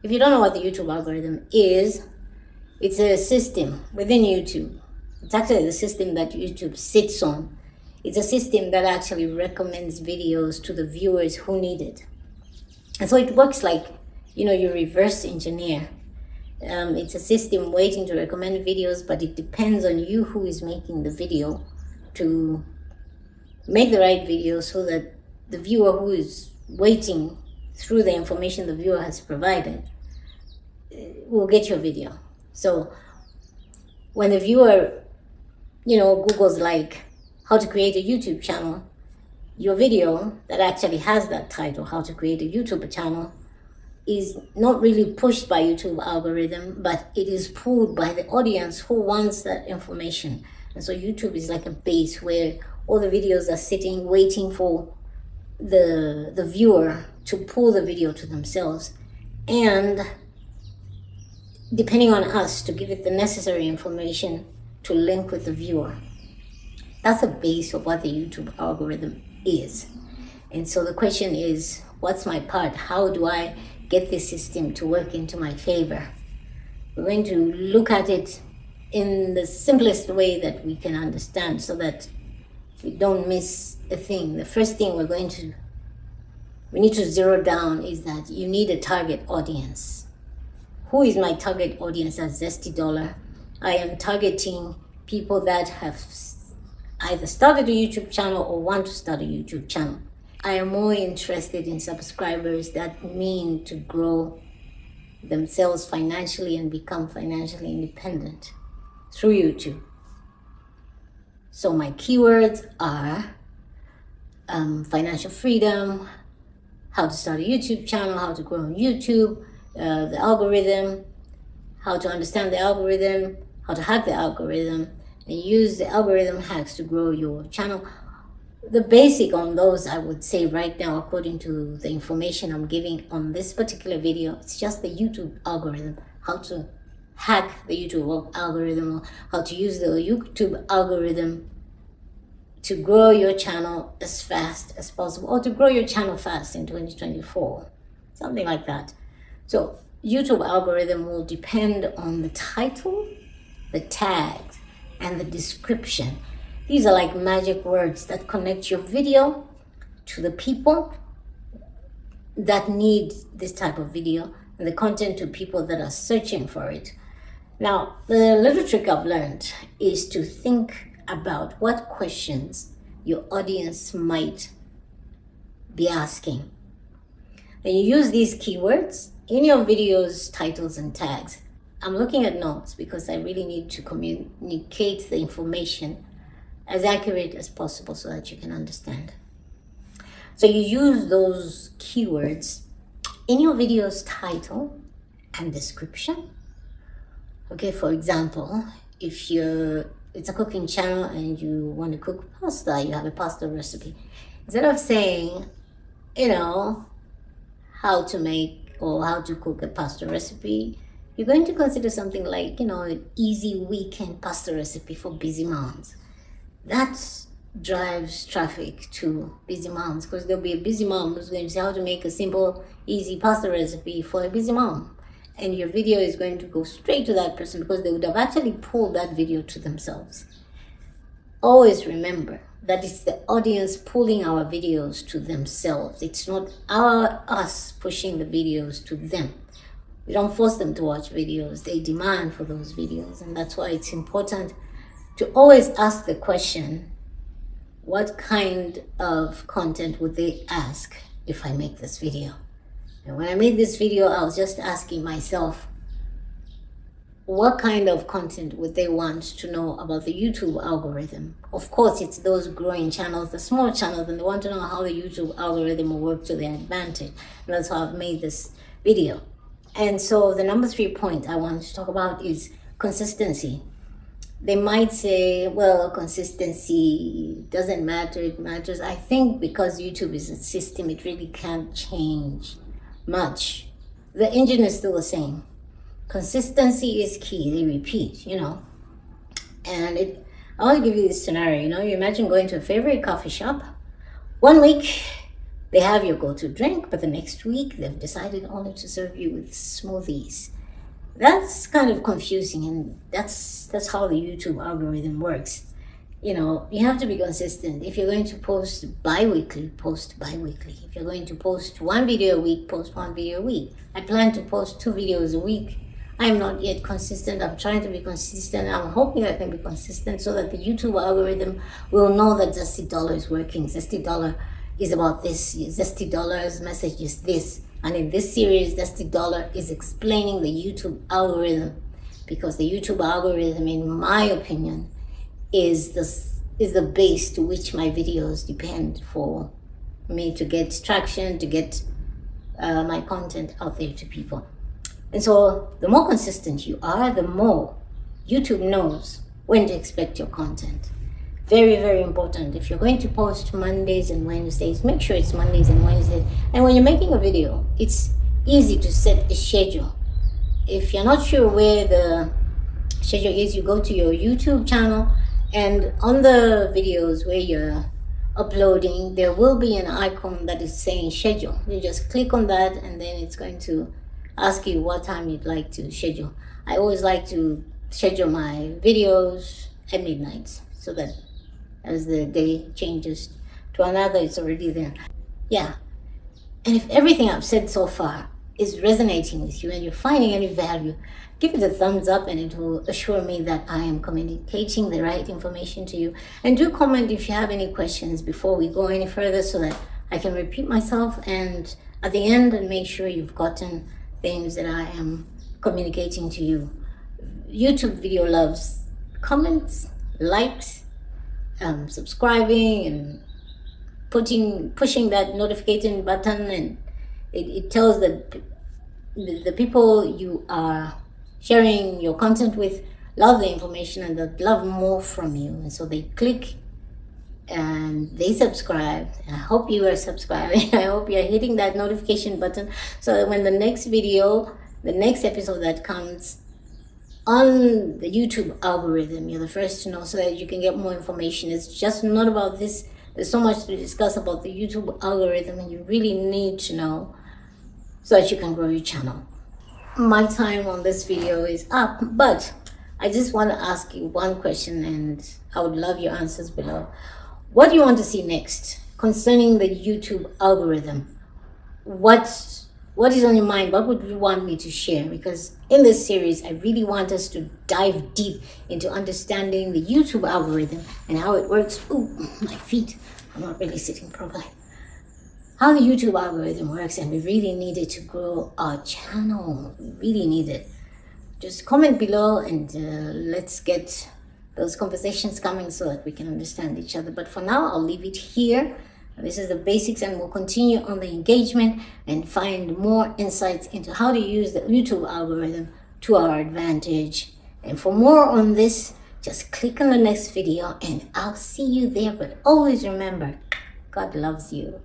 If you don't know what the YouTube algorithm is, it's a system within YouTube. It's actually the system that YouTube sits on. It's a system that actually recommends videos to the viewers who need it. And so it works like, you reverse engineer. It's a system waiting to recommend videos, but it depends on you who is making the video to make the right video so that the viewer who is waiting through the information the viewer has provided will get your video. So when the viewer, Google's like how to create a YouTube channel, your video that actually has that title, how to create a YouTube channel, is not really pushed by YouTube algorithm, but it is pulled by the audience who wants that information. And so YouTube is like a base where all the videos are sitting, waiting for the viewer to pull the video to themselves. And depending on us to give it the necessary information to link with the viewer. That's the base of what the YouTube algorithm is. And so the question is, what's my part? How do I get this system to work into my favor? We're going to look at it in the simplest way that we can understand so that we don't miss a thing. The first thing we need to zero down is that you need a target audience. Who is my target audience at Zesty Dollar? I am targeting people that have either started a YouTube channel or want to start a YouTube channel. I am more interested in subscribers that mean to grow themselves financially and become financially independent through YouTube. So my keywords are financial freedom, how to start a YouTube channel, how to grow on YouTube, the algorithm, how to understand the algorithm, how to hack the algorithm, and use the algorithm hacks to grow your channel. The basic on those, I would say right now, according to the information I'm giving on this particular video, it's just the YouTube algorithm, how to hack the YouTube algorithm, or how to use the YouTube algorithm to grow your channel as fast as possible, or to grow your channel fast in 2024, something like that. So YouTube algorithm will depend on the title, the tags, and the description. These are like magic words that connect your video to the people that need this type of video, and the content to people that are searching for it. Now, the little trick I've learned is to think about what questions your audience might be asking. And you use these keywords in your videos, titles, and tags. I'm looking at notes because I really need to communicate the information as accurate as possible so that you can understand. So you use those keywords in your video's title and description. Okay, for example, if it's a cooking channel and you want to cook pasta, you have a pasta recipe. Instead of saying, how to make or how to cook a pasta recipe, you're going to consider something like, an easy weekend pasta recipe for busy moms. That drives traffic to busy moms, because there'll be a busy mom who's going to say how to make a simple, easy pasta recipe for a busy mom. And your video is going to go straight to that person because they would have actually pulled that video to themselves. Always remember that it's the audience pulling our videos to themselves. It's not us pushing the videos to them. We don't force them to watch videos. They demand for those videos. And that's why it's important to always ask the question, what kind of content would they ask if I make this video? And when I made this video, I was just asking myself, what kind of content would they want to know about the YouTube algorithm? Of course, it's those growing channels, the small channels, and they want to know how the YouTube algorithm will work to their advantage. And that's how I've made this video. And so the number 3 point I want to talk about is consistency. They might say, well, consistency doesn't matter, it matters. I think because YouTube is a system, it really can't change much. The engine is still the same. Consistency is key. They repeat, And I'll give you this scenario, you imagine going to a favorite coffee shop. 1 week, They have your go-to drink, but the next week they've decided only to serve you with smoothies. That's kind of confusing, and that's how the YouTube algorithm works. You have to be consistent. If you're going to post bi-weekly, post bi-weekly. If you're going to post one video a week, post one video a week. I plan to post 2 videos a week. I'm not yet consistent. I'm trying to be consistent. I'm hoping I can be consistent so that the YouTube algorithm will know that Zesty Dollar is working. Zesty Dollar is about this. Zesty Dollar's message is this. And in this series, Zesty Dollar is explaining the YouTube algorithm, because the YouTube algorithm, in my opinion, is the base to which my videos depend for me to get traction, to get my content out there to people. And so the more consistent you are, the more YouTube knows when to expect your content. Very, very important. If you're going to post Mondays and Wednesdays, make sure it's Mondays and Wednesdays. And when you're making a video, it's easy to set a schedule. If you're not sure where the schedule is, you go to your YouTube channel, and on the videos where you're uploading, there will be an icon that is saying schedule. You just click on that, and then it's going to ask you what time you'd like to schedule. I always like to schedule my videos at midnight, so that as the day changes to another, it's already there. Yeah. And if everything I've said so far is resonating with you and you're finding any value, give it a thumbs up, and it will assure me that I am communicating the right information to you. And do comment if you have any questions before we go any further, so that I can repeat myself and at the end and make sure you've gotten things that I am communicating to you. YouTube video loves comments, likes, subscribing, and pushing that notification button, and it tells that the people you are sharing your content with love the information and that love more from you, and so they click and they subscribe. And I hope you are subscribing. I hope you're hitting that notification button, so that when the next video, the next episode that comes on the YouTube algorithm, you're the first to know, so that you can get more information. It's just not about this. There's so much to discuss about the YouTube algorithm, and you really need to know so that you can grow your channel. My time on this video is up, but I just want to ask you one question, and I would love your answers below. What do you want to see next concerning the YouTube algorithm? What is on your mind? What would you want me to share? Because in this series, I really want us to dive deep into understanding the YouTube algorithm and how it works. Ooh, my feet. I'm not really sitting properly. How the YouTube algorithm works, and we really need it to grow our channel. We really need it. Just comment below, and let's get those conversations coming so that we can understand each other. But for now, I'll leave it here. This is the basics, and we'll continue on the engagement and find more insights into how to use the YouTube algorithm to our advantage. And for more on this, just click on the next video and I'll see you there. But always remember, God loves you.